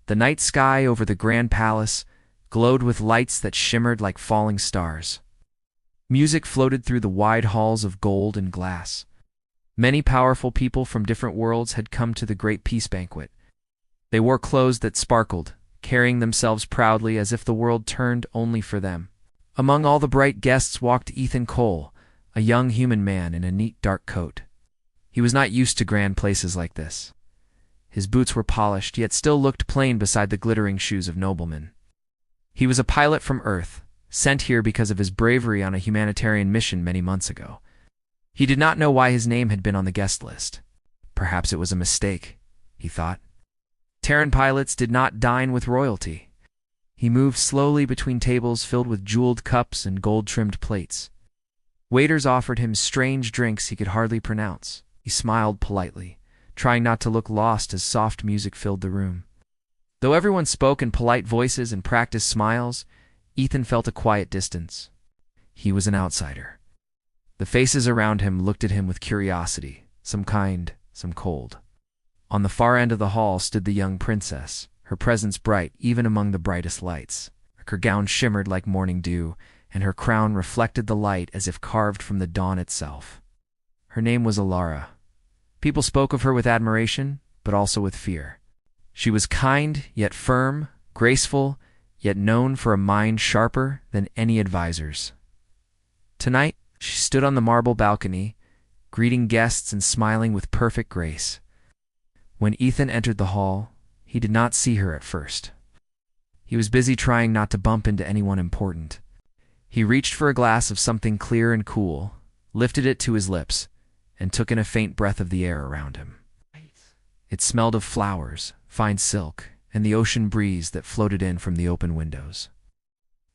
The night sky over the grand palace glowed with lights that shimmered like falling stars. Music floated through the wide halls of gold and glass. Many powerful people from different worlds had come to the great peace banquet. They wore clothes that sparkled, carrying themselves proudly as if the world turned only for them. Among all the bright guests walked Ethan Cole, a young human man in a neat dark coat. He was not used to grand places like this. His boots were polished, yet still looked plain beside the glittering shoes of noblemen. He was a pilot from Earth, sent here because of his bravery on a humanitarian mission many months ago. He did not know why his name had been on the guest list. Perhaps it was a mistake, he thought. Terran pilots did not dine with royalty. He moved slowly between tables filled with jeweled cups and gold-trimmed plates. Waiters offered him strange drinks he could hardly pronounce. He smiled politely, trying not to look lost as soft music filled the room. Though everyone spoke in polite voices and practiced smiles, Ethan felt a quiet distance. He was an outsider. The faces around him looked at him with curiosity, some kind, some cold. On the far end of the hall stood the young princess, her presence bright even among the brightest lights. Her gown shimmered like morning dew, and her crown reflected the light as if carved from the dawn itself. Her name was Alara. People spoke of her with admiration, but also with fear. She was kind, yet firm, graceful, yet known for a mind sharper than any advisor's. Tonight, she stood on the marble balcony, greeting guests and smiling with perfect grace. When Ethan entered the hall, he did not see her at first. He was busy trying not to bump into anyone important. He reached for a glass of something clear and cool, lifted it to his lips, and took in a faint breath of the air around him. It smelled of flowers, fine silk, and the ocean breeze that floated in from the open windows.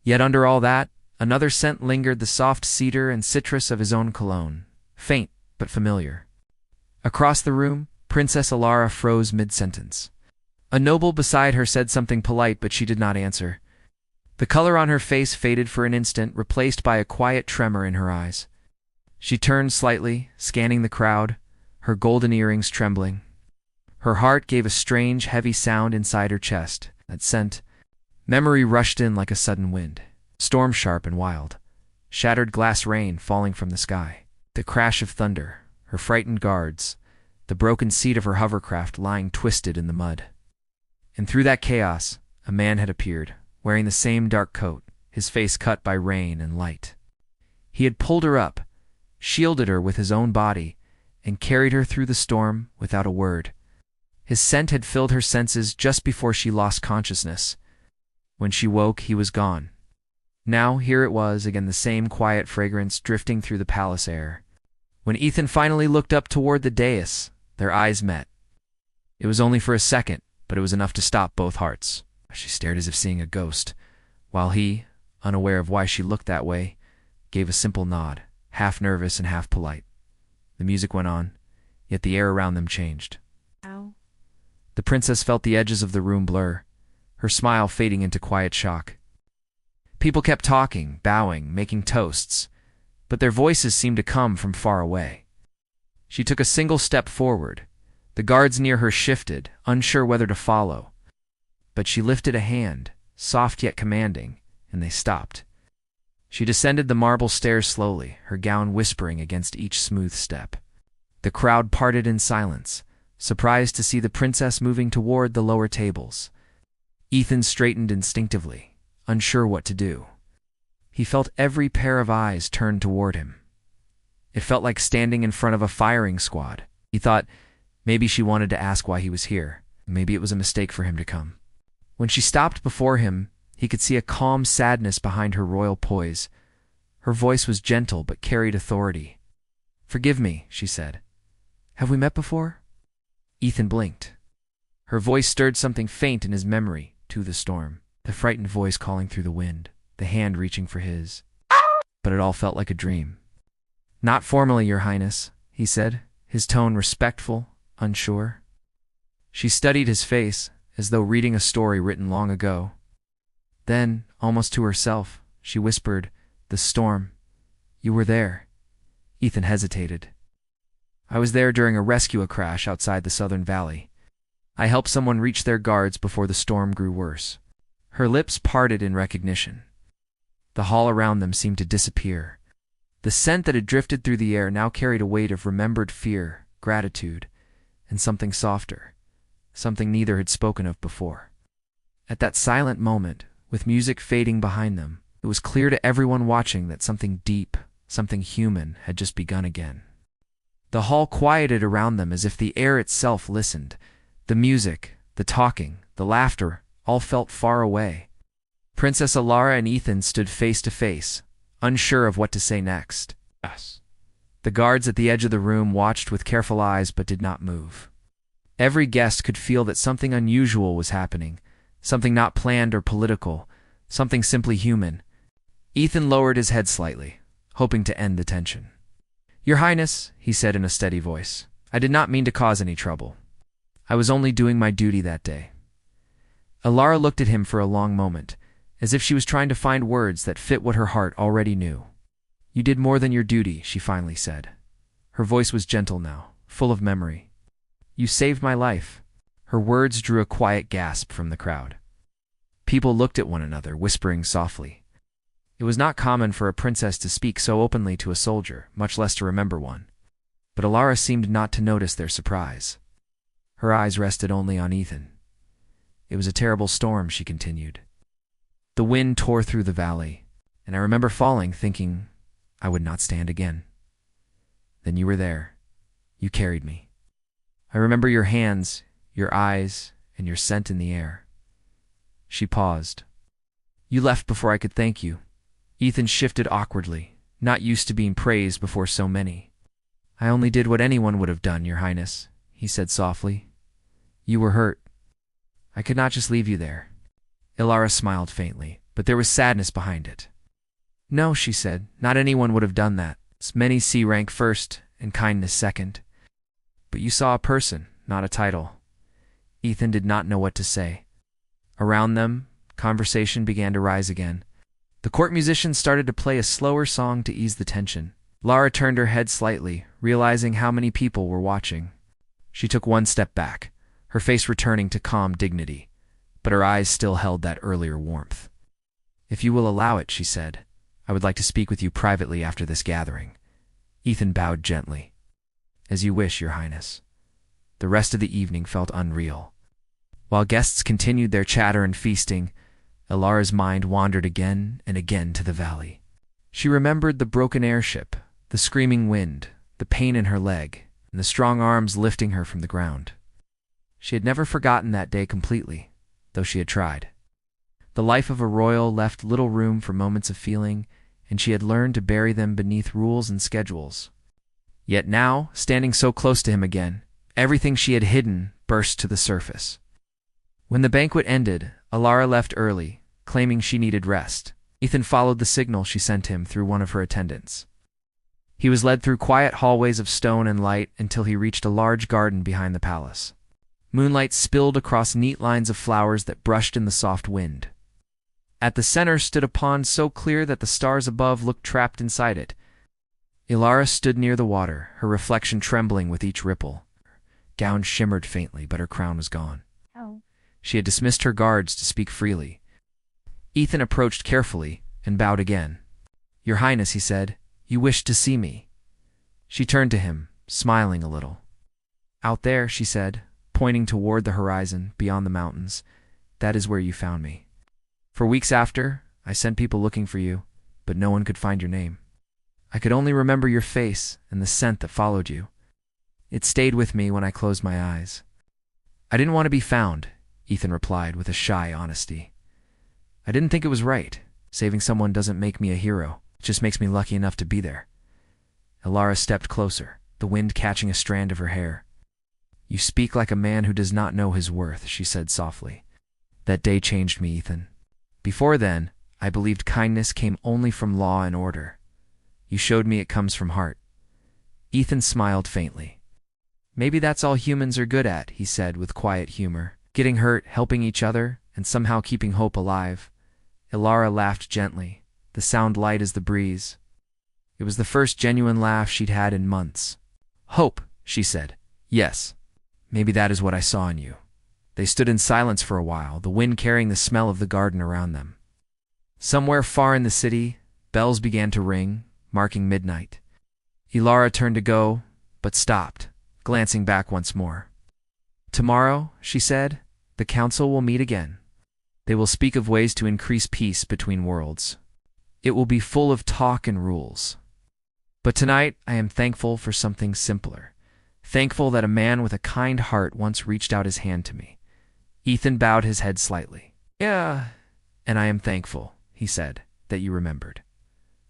Yet under all that, another scent lingered, the soft cedar and citrus of his own cologne, faint but familiar. Across the room, Princess Alara froze mid-sentence. A noble beside her said something polite, but she did not answer. The color on her face faded for an instant, replaced by a quiet tremor in her eyes. She turned slightly, scanning the crowd, her golden earrings trembling. Her heart gave a strange, heavy sound inside her chest. That scent. Memory rushed in like a sudden wind, storm-sharp and wild. Shattered glass rain falling from the sky. The crash of thunder, her frightened guards, the broken seat of her hovercraft lying twisted in the mud. And through that chaos, a man had appeared, wearing the same dark coat, his face cut by rain and light. He had pulled her up, shielded her with his own body, and carried her through the storm without a word. His scent had filled her senses just before she lost consciousness. When she woke, he was gone. Now, here it was, again the same quiet fragrance drifting through the palace air. When Ethan finally looked up toward the dais, their eyes met. It was only for a second, but it was enough to stop both hearts. She stared as if seeing a ghost, while he, unaware of why she looked that way, gave a simple nod, half nervous and half polite. The music went on, yet the air around them changed. Ow. The princess felt the edges of the room blur, her smile fading into quiet shock. People kept talking, bowing, making toasts, but their voices seemed to come from far away. She took a single step forward. The guards near her shifted, unsure whether to follow. But she lifted a hand, soft yet commanding, and they stopped. She descended the marble stairs slowly, her gown whispering against each smooth step. The crowd parted in silence, surprised to see the princess moving toward the lower tables. Ethan straightened instinctively, unsure what to do. He felt every pair of eyes turned toward him. It felt like standing in front of a firing squad. He thought maybe she wanted to ask why he was here. Maybe it was a mistake for him to come. When she stopped before him, he could see a calm sadness behind her royal poise. Her voice was gentle but carried authority. "Forgive me," she said. "Have we met before?" Ethan blinked. Her voice stirred something faint in his memory, to the storm. The frightened voice calling through the wind, the hand reaching for his. But it all felt like a dream. "Not formally, Your Highness," he said, his tone respectful, unsure. She studied his face, as though reading a story written long ago. Then, almost to herself, she whispered, "The storm. You were there." Ethan hesitated. "I was there during a rescue crash outside the Southern Valley." I helped someone reach their guards before the storm grew worse. Her lips parted in recognition. The hall around them seemed to disappear. The scent that had drifted through the air now carried a weight of remembered fear, gratitude, and something softer, something neither had spoken of before. At that silent moment, with music fading behind them, it was clear to everyone watching that something deep, something human, had just begun again. The hall quieted around them as if the air itself listened. The music, the talking, the laughter, all felt far away. Princess Alara and Ethan stood face to face, unsure of what to say next. Yes. The guards at the edge of the room watched with careful eyes but did not move. Every guest could feel that something unusual was happening, something not planned or political, something simply human. Ethan lowered his head slightly, hoping to end the tension. "Your Highness," he said in a steady voice, "I did not mean to cause any trouble. I was only doing my duty that day." Alara looked at him for a long moment, as if she was trying to find words that fit what her heart already knew. "You did more than your duty," she finally said. Her voice was gentle now, full of memory. "You saved my life." Her words drew a quiet gasp from the crowd. People looked at one another, whispering softly. It was not common for a princess to speak so openly to a soldier, much less to remember one. But Alara seemed not to notice their surprise. Her eyes rested only on Ethan. "It was a terrible storm," she continued. "The wind tore through the valley, and I remember falling, thinking I would not stand again. Then you were there. You carried me. I remember your hands, your eyes, and your scent in the air." She paused. "You left before I could thank you." Ethan shifted awkwardly, not used to being praised before so many. "I only did what anyone would have done, Your Highness," he said softly. "You were hurt. I could not just leave you there." Alara smiled faintly, but there was sadness behind it. "No," she said, "not anyone would have done that. Many see rank first and kindness second. But you saw a person, not a title." Ethan did not know what to say. Around them, conversation began to rise again. The court musicians started to play a slower song to ease the tension. Lara turned her head slightly, realizing how many people were watching. She took one step back, her face returning to calm dignity, but her eyes still held that earlier warmth. "If you will allow it," she said, "I would like to speak with you privately after this gathering." Ethan bowed gently. "As you wish, Your Highness." The rest of the evening felt unreal. While guests continued their chatter and feasting, Alara's mind wandered again and again to the valley. She remembered the broken airship, the screaming wind, the pain in her leg, and the strong arms lifting her from the ground. She had never forgotten that day completely, though she had tried. The life of a royal left little room for moments of feeling, and she had learned to bury them beneath rules and schedules. Yet now, standing so close to him again, everything she had hidden burst to the surface. When the banquet ended, Alara left early, claiming she needed rest. Ethan followed the signal she sent him through one of her attendants. He was led through quiet hallways of stone and light until he reached a large garden behind the palace. Moonlight spilled across neat lines of flowers that brushed in the soft wind. At the center stood a pond so clear that the stars above looked trapped inside it. Alara stood near the water, her reflection trembling with each ripple. Her gown shimmered faintly, but her crown was gone. She had dismissed her guards to speak freely. Ethan approached carefully and bowed again. "Your Highness," he said, "you wished to see me." She turned to him, smiling a little. "Out there," she said, pointing toward the horizon, beyond the mountains, "that is where you found me. For weeks after, I sent people looking for you, but no one could find your name. I could only remember your face and the scent that followed you. It stayed with me when I closed my eyes." "I didn't want to be found," Ethan replied with a shy honesty. "I didn't think it was right. Saving someone doesn't make me a hero. It just makes me lucky enough to be there." Alara stepped closer, the wind catching a strand of her hair. "You speak like a man who does not know his worth," she said softly. "That day changed me, Ethan. Before then, I believed kindness came only from law and order. You showed me it comes from heart." Ethan smiled faintly. "Maybe that's all humans are good at," he said with quiet humor. "Getting hurt, helping each other, and somehow keeping hope alive." Alara laughed gently, the sound light as the breeze. It was the first genuine laugh she'd had in months. "Hope," she said. "Yes. Maybe that is what I saw in you. They stood in silence for a while, the wind carrying the smell of the garden around them. Somewhere far in the city, bells began to ring, marking midnight. Ilara turned to go, but stopped, glancing back once more. "Tomorrow," she said, "the council will meet again. They will speak of ways to increase peace between worlds. It will be full of talk and rules. But tonight I am thankful for something simpler. Thankful that a man with a kind heart once reached out his hand to me." Ethan bowed his head slightly. "Yeah, and I am thankful," he said, "that you remembered."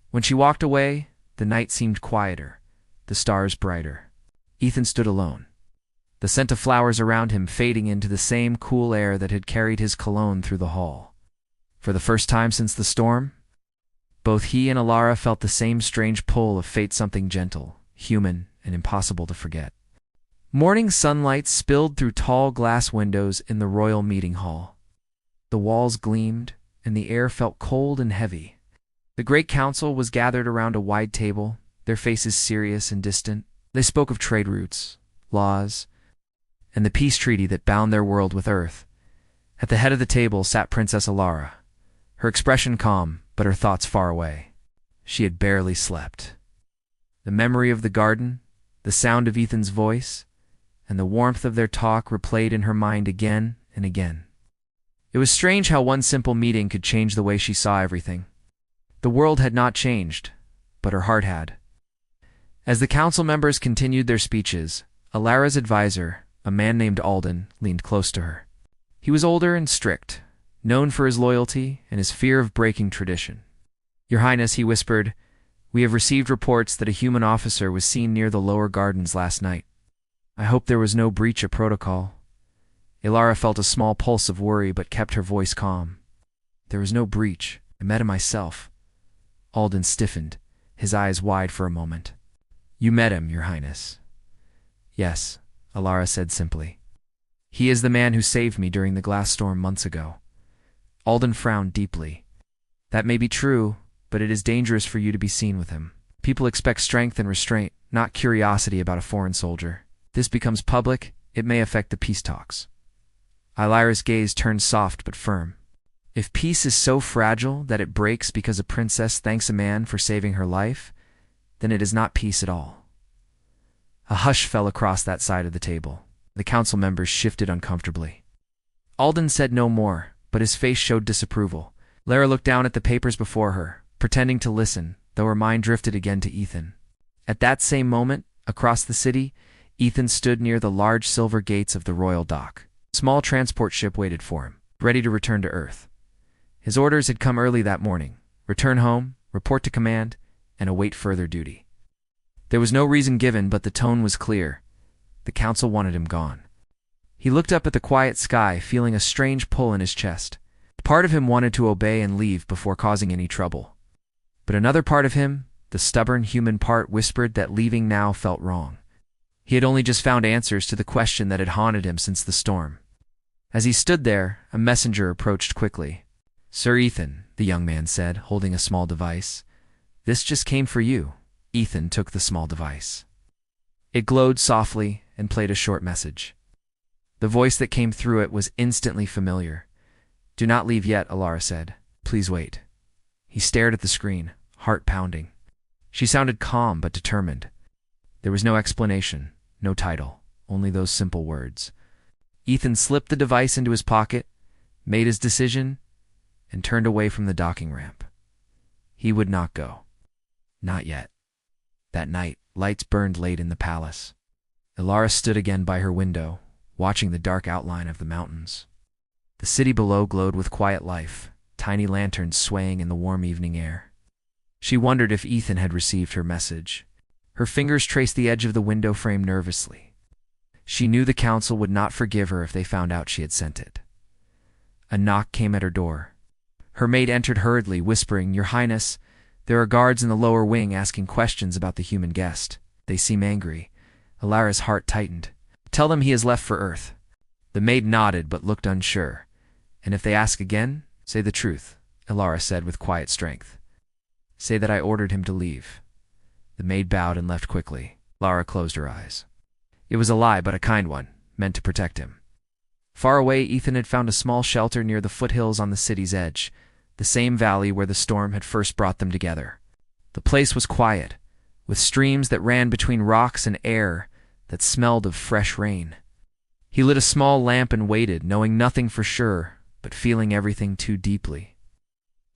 When she walked away, the night seemed quieter, the stars brighter. Ethan stood alone, the scent of flowers around him fading into the same cool air that had carried his cologne through the hall. For the first time since the storm, both he and Ilara felt the same strange pull of fate, something gentle, human, and impossible to forget. Morning sunlight spilled through tall glass windows in the royal meeting hall. The walls gleamed, and the air felt cold and heavy. The great council was gathered around a wide table, their faces serious and distant. They spoke of trade routes, laws, and the peace treaty that bound their world with Earth. At the head of the table sat Princess Ilara, her expression calm, but her thoughts far away. She had barely slept. The memory of the garden, the sound of Ethan's voice, and the warmth of their talk replayed in her mind again and again. It was strange how one simple meeting could change the way she saw everything. The world had not changed, but her heart had. As the council members continued their speeches, Ilara's advisor, a man named Alden, leaned close to her. He was older and strict, known for his loyalty and his fear of breaking tradition. "Your Highness," he whispered, "we have received reports that a human officer was seen near the lower gardens last night. I hope there was no breach of protocol." Ilara felt a small pulse of worry but kept her voice calm. "There was no breach. I met him myself." Alden stiffened, his eyes wide for a moment. "You met him, Your Highness?" "Yes," Ilara said simply. "He is the man who saved me during the glass storm months ago." Alden frowned deeply. "That may be true, but it is dangerous for you to be seen with him. People expect strength and restraint, not curiosity about a foreign soldier. This becomes public, it may affect the peace talks." Ilara's gaze turned soft but firm. "If peace is so fragile that it breaks because a princess thanks a man for saving her life, then it is not peace at all." A hush fell across that side of the table. The council members shifted uncomfortably. Alden said no more, but his face showed disapproval. Lara looked down at the papers before her, pretending to listen, though her mind drifted again to Ethan. At that same moment, across the city, Ethan stood near the large silver gates of the royal dock. A small transport ship waited for him, ready to return to Earth. His orders had come early that morning: return home, report to command, and await further duty. There was no reason given, but the tone was clear. The council wanted him gone. He looked up at the quiet sky, feeling a strange pull in his chest. Part of him wanted to obey and leave before causing any trouble. But another part of him, the stubborn human part, whispered that leaving now felt wrong. He had only just found answers to the question that had haunted him since the storm. As he stood there, a messenger approached quickly. "Sir Ethan," the young man said, holding a small device. "This just came for you." Ethan took the small device. It glowed softly and played a short message. The voice that came through it was instantly familiar. "Do not leave yet," Ilara said. "Please wait." He stared at the screen, heart pounding. She sounded calm but determined. There was no explanation, no title, only those simple words. Ethan slipped the device into his pocket, made his decision, and turned away from the docking ramp. He would not go. Not yet. That night, lights burned late in the palace. Ilara stood again by her window, watching the dark outline of the mountains. The city below glowed with quiet life, tiny lanterns swaying in the warm evening air. She wondered if Ethan had received her message. Her fingers traced the edge of the window frame nervously. She knew the council would not forgive her if they found out she had sent it. A knock came at her door. Her maid entered hurriedly, whispering, "Your Highness, there are guards in the lower wing asking questions about the human guest. They seem angry." Ilara's heart tightened. "Tell them he has left for Earth." The maid nodded but looked unsure. "And if they ask again, say the truth," Ilara said with quiet strength. "Say that I ordered him to leave." The maid bowed and left quickly. Ilara closed her eyes. It was a lie, but a kind one, meant to protect him. Far away, Ethan had found a small shelter near the foothills on the city's edge, the same valley where the storm had first brought them together. The place was quiet, with streams that ran between rocks and air that smelled of fresh rain. He lit a small lamp and waited, knowing nothing for sure, but feeling everything too deeply.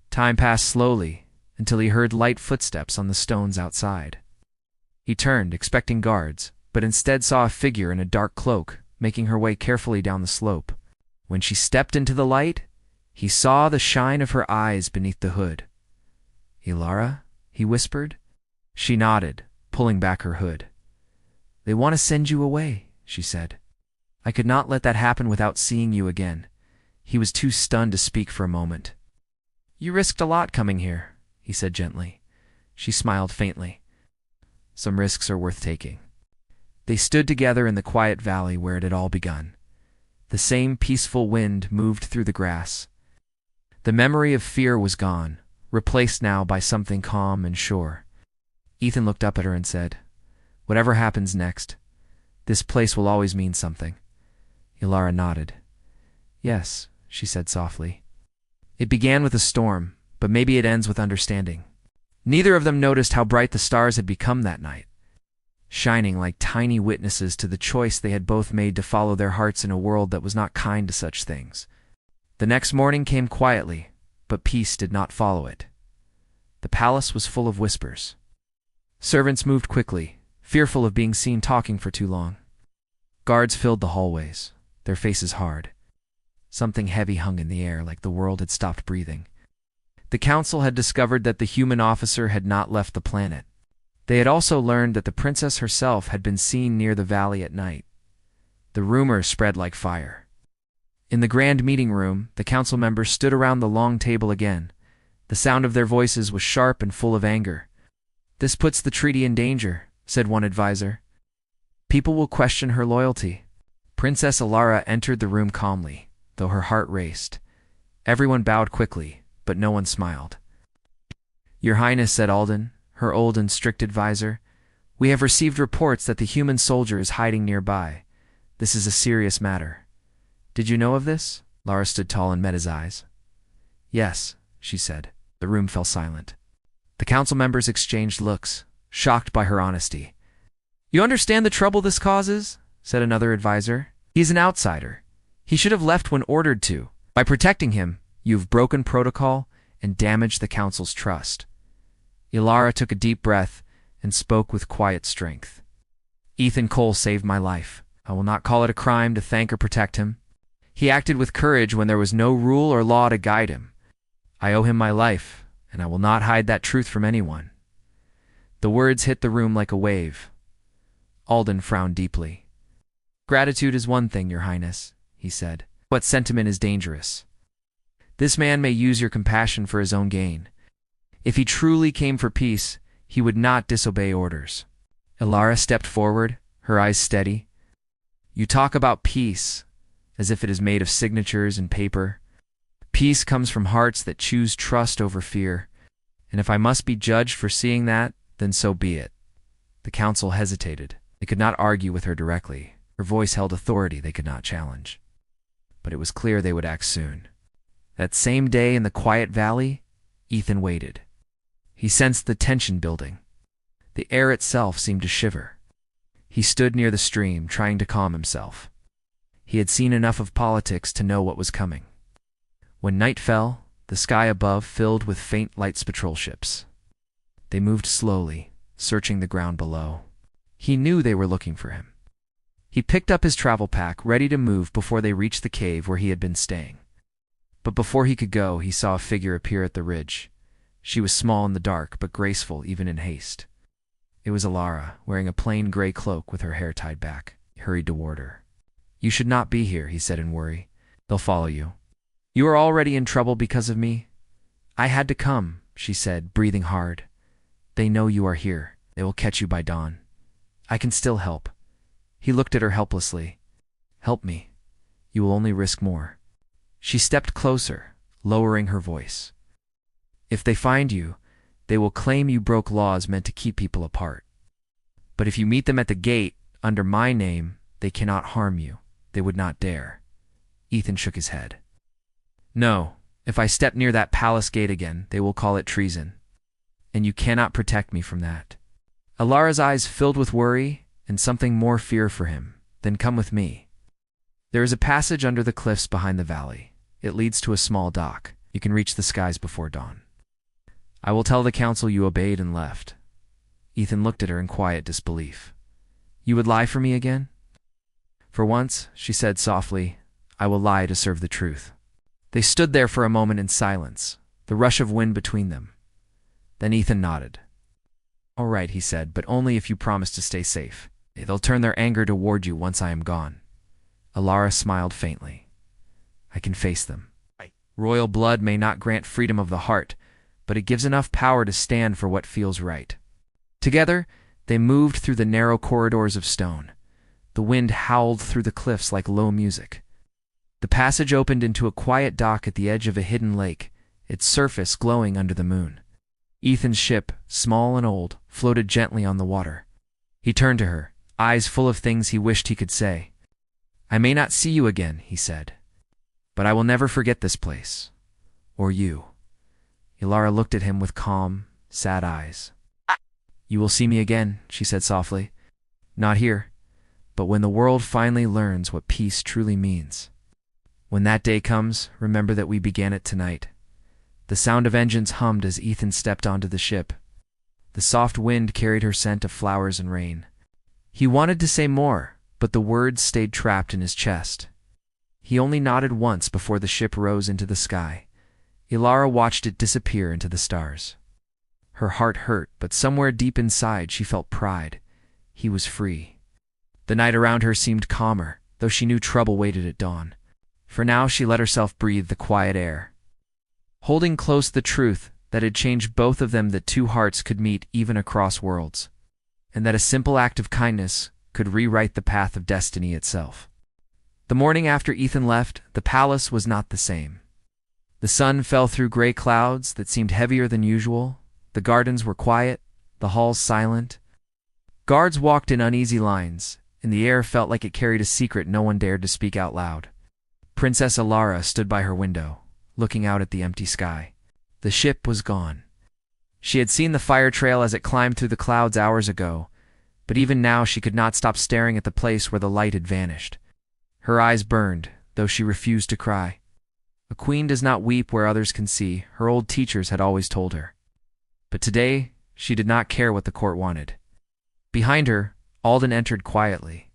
Time passed slowly, until he heard light footsteps on the stones outside. He turned, expecting guards, but instead saw a figure in a dark cloak, making her way carefully down the slope. When she stepped into the light, he saw the shine of her eyes beneath the hood. "Ilara?" he whispered. She nodded, pulling back her hood. "They want to send you away," she said. "I could not let that happen without seeing you again." He was too stunned to speak for a moment. "You risked a lot coming here," he said gently. She smiled faintly. "Some risks are worth taking." They stood together in the quiet valley where it had all begun. The same peaceful wind moved through the grass. The memory of fear was gone, replaced now by something calm and sure. Ethan looked up at her and said, "Whatever happens next, this place will always mean something." Ilara nodded. "Yes," she said softly. "It began with a storm, but maybe it ends with understanding." Neither of them noticed how bright the stars had become that night, shining like tiny witnesses to the choice they had both made to follow their hearts in a world that was not kind to such things. The next morning came quietly, but peace did not follow it. The palace was full of whispers. Servants moved quickly, fearful of being seen talking for too long. Guards filled the hallways, their faces hard. Something heavy hung in the air, like the world had stopped breathing. The council had discovered that the human officer had not left the planet. They had also learned that the princess herself had been seen near the valley at night. The rumor spread like fire. In the grand meeting room, the council members stood around the long table again. The sound of their voices was sharp and full of anger. "This puts the treaty in danger," said one advisor. "People will question her loyalty." Princess Ilara entered the room calmly, though her heart raced. Everyone bowed quickly, but no one smiled. "Your Highness," said Alden, her old and strict advisor, "we have received reports that the human soldier is hiding nearby. This is a serious matter." "Did you know of this?" Lara stood tall and met his eyes. "Yes," she said. The room fell silent. The council members exchanged looks, shocked by her honesty. "You understand the trouble this causes?" said another advisor. "He's an outsider. He should have left when ordered to. By protecting him, you've broken protocol and damaged the council's trust." Ilara took a deep breath and spoke with quiet strength. "Ethan Cole saved my life. I will not call it a crime to thank or protect him. He acted with courage when there was no rule or law to guide him. I owe him my life, and I will not hide that truth from anyone." The words hit the room like a wave. Alden frowned deeply. "Gratitude is one thing, Your Highness," he said, "but sentiment is dangerous. This man may use your compassion for his own gain. If he truly came for peace, he would not disobey orders." Ilara stepped forward, her eyes steady. "You talk about peace, as if it is made of signatures and paper. Peace comes from hearts that choose trust over fear, and if I must be judged for seeing that, then so be it." The council hesitated. They could not argue with her directly. Her voice held authority they could not challenge. But it was clear they would act soon. That same day in the quiet valley, Ethan waited. He sensed the tension building. The air itself seemed to shiver. He stood near the stream, trying to calm himself. He had seen enough of politics to know what was coming. When night fell, the sky above filled with faint lights patrol ships. They moved slowly, searching the ground below. He knew they were looking for him. He picked up his travel pack, ready to move before they reached the cave where he had been staying. But before he could go, he saw a figure appear at the ridge. She was small in the dark, but graceful even in haste. It was Ilara, wearing a plain gray cloak with her hair tied back. He hurried toward her. "You should not be here," he said in worry. "They'll follow you." "You are already in trouble because of me." "I had to come," she said, breathing hard. "They know you are here. They will catch you by dawn. I can still help." He looked at her helplessly. "Help me. You will only risk more." She stepped closer, lowering her voice. "If they find you, they will claim you broke laws meant to keep people apart. But if you meet them at the gate, under my name, they cannot harm you. They would not dare." Ethan shook his head. No, if I step near that palace gate again, they will call it treason. And you cannot protect me from that. Alara's eyes filled with worry and something more fear for him. Then come with me. There is a passage under the cliffs behind the valley. It leads to a small dock. You can reach the skies before dawn. I will tell the council you obeyed and left. Ethan looked at her in quiet disbelief. You would lie for me again? For once, she said softly, I will lie to serve the truth. They stood there for a moment in silence, the rush of wind between them. Then Ethan nodded. All right, he said, but only if you promise to stay safe. They'll turn their anger toward you once I am gone. Alara smiled faintly. I can face them. Royal blood may not grant freedom of the heart, but it gives enough power to stand for what feels right. Together, they moved through the narrow corridors of stone. The wind howled through the cliffs like low music. The passage opened into a quiet dock at the edge of a hidden lake, its surface glowing under the moon. Ethan's ship, small and old, floated gently on the water. He turned to her, eyes full of things he wished he could say. I may not see you again, he said, but I will never forget this place. Or you. Alara looked at him with calm, sad eyes. You will see me again, she said softly. Not here, but when the world finally learns what peace truly means. When that day comes, remember that we began it tonight. The sound of engines hummed as Ethan stepped onto the ship. The soft wind carried her scent of flowers and rain. He wanted to say more, but the words stayed trapped in his chest. He only nodded once before the ship rose into the sky. Alara watched it disappear into the stars. Her heart hurt, but somewhere deep inside she felt pride. He was free. The night around her seemed calmer, though she knew trouble waited at dawn. For now she let herself breathe the quiet air, holding close the truth that had changed both of them, that two hearts could meet even across worlds, and that a simple act of kindness could rewrite the path of destiny itself. The morning after Ethan left, the palace was not the same. The sun fell through gray clouds that seemed heavier than usual. The gardens were quiet, the halls silent. Guards walked in uneasy lines, and the air felt like it carried a secret no one dared to speak out loud. Princess Alara stood by her window, looking out at the empty sky. The ship was gone. She had seen the fire trail as it climbed through the clouds hours ago, but even now she could not stop staring at the place where the light had vanished. Her eyes burned, though she refused to cry. A queen does not weep where others can see, her old teachers had always told her. But today, she did not care what the court wanted. Behind her, Alden entered quietly.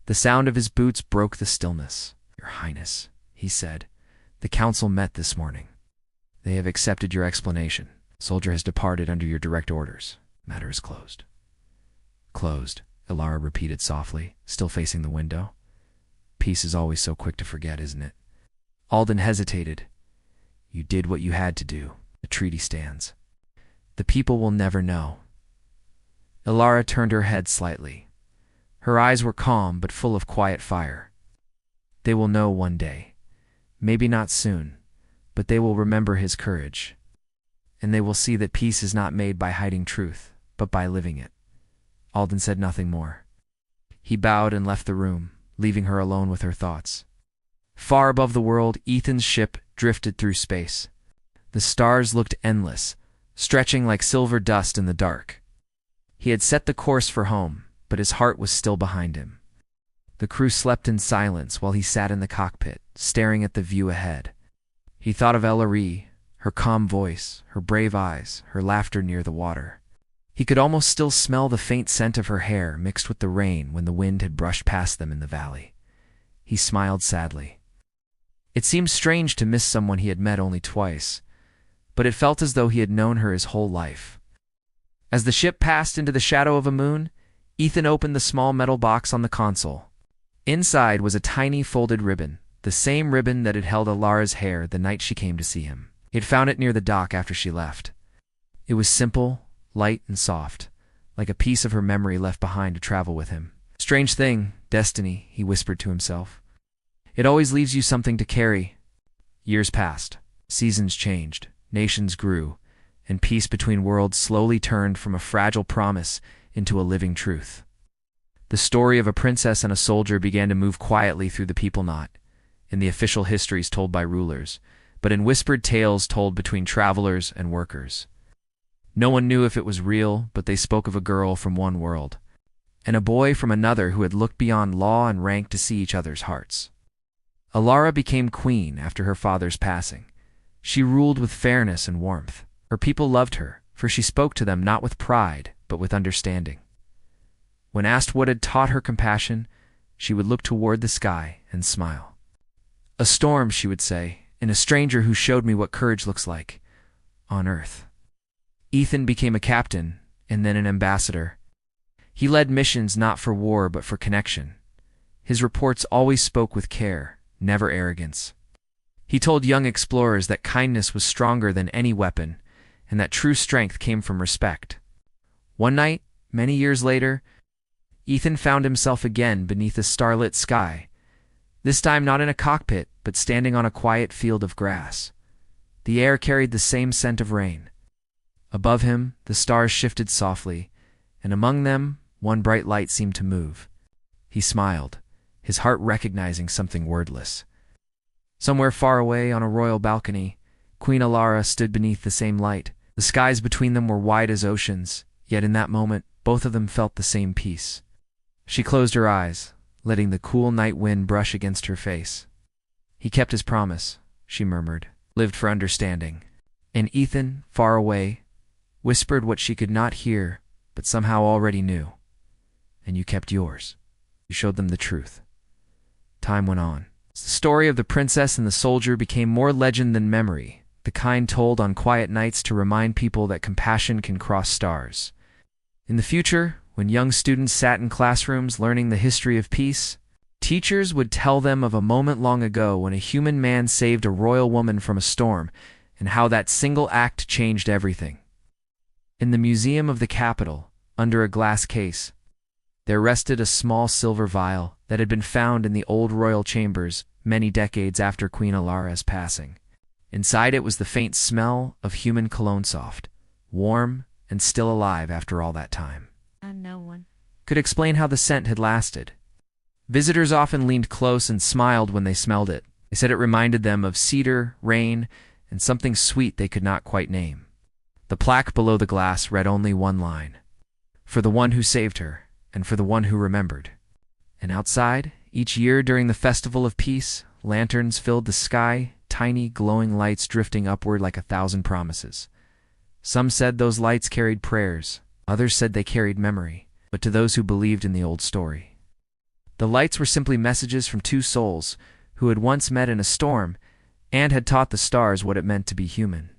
The sound of his boots broke the stillness. Your Highness, he said, the council met this morning. They have accepted your explanation. Soldier has departed under your direct orders. Matter is closed. Closed, Alara repeated softly, still facing the window. Peace is always so quick to forget, isn't it? Alden hesitated. You did what you had to do. The treaty stands. The people will never know. Alara turned her head slightly. Her eyes were calm but full of quiet fire. They will know one day. Maybe not soon, but they will remember his courage. And they will see that peace is not made by hiding truth, but by living it. Alden said nothing more. He bowed and left the room, leaving her alone with her thoughts. Far above the world, Ethan's ship drifted through space. The stars looked endless, stretching like silver dust in the dark. He had set the course for home, but his heart was still behind him. The crew slept in silence while he sat in the cockpit, staring at the view ahead. He thought of Ellery, her calm voice, her brave eyes, her laughter near the water. He could almost still smell the faint scent of her hair mixed with the rain when the wind had brushed past them in the valley. He smiled sadly. It seemed strange to miss someone he had met only twice, but it felt as though he had known her his whole life. As the ship passed into the shadow of a moon, Ethan opened the small metal box on the console. Inside was a tiny folded ribbon, the same ribbon that had held Alara's hair the night she came to see him. He had found it near the dock after she left. It was simple, light, and soft, like a piece of her memory left behind to travel with him. Strange thing, destiny, he whispered to himself. It always leaves you something to carry. Years passed. Seasons changed. Nations grew. And peace between worlds slowly turned from a fragile promise into a living truth. The story of a princess and a soldier began to move quietly through the people knot. in the official histories told by rulers, but in whispered tales told between travelers and workers. No one knew if it was real, but they spoke of a girl from one world, and a boy from another who had looked beyond law and rank to see each other's hearts. Alara became queen after her father's passing. She ruled with fairness and warmth. Her people loved her, for she spoke to them not with pride, but with understanding. When asked what had taught her compassion, she would look toward the sky and smile. "A storm," she would say, "and a stranger who showed me what courage looks like on Earth." Ethan became a captain, and then an ambassador. He led missions not for war but for connection. His reports always spoke with care, never arrogance. He told young explorers that kindness was stronger than any weapon, and that true strength came from respect. One night, many years later, Ethan found himself again beneath a starlit sky, this time not in a cockpit, but standing on a quiet field of grass. The air carried the same scent of rain. Above him, the stars shifted softly, and among them, one bright light seemed to move. He smiled, his heart recognizing something wordless. Somewhere far away on a royal balcony, Queen Alara stood beneath the same light. The skies between them were wide as oceans, yet in that moment, both of them felt the same peace. She closed her eyes, letting the cool night wind brush against her face. "He kept his promise," she murmured, "lived for understanding." And Ethan, far away, whispered what she could not hear, but somehow already knew. "And you kept yours. You showed them the truth." Time went on. The story of the princess and the soldier became more legend than memory, the kind told on quiet nights to remind people that compassion can cross stars. In the future, when young students sat in classrooms learning the history of peace, teachers would tell them of a moment long ago when a human man saved a royal woman from a storm, and how that single act changed everything. In the museum of the capital, under a glass case, there rested a small silver vial that had been found in the old royal chambers many decades after Queen Alara's passing. Inside it was the faint smell of human cologne, soft, warm, and still alive after all that time. And no one Could explain how the scent had lasted. Visitors often leaned close and smiled when they smelled it. They said it reminded them of cedar, rain, and something sweet they could not quite name. The plaque below the glass read only one line: "For the one who saved her, and for the one who remembered." And outside, each year during the Festival of Peace, lanterns filled the sky, tiny glowing lights drifting upward like 1,000 promises. Some said those lights carried prayers, others said they carried memory, but to those who believed in the old story, the lights were simply messages from two souls who had once met in a storm and had taught the stars what it meant to be human.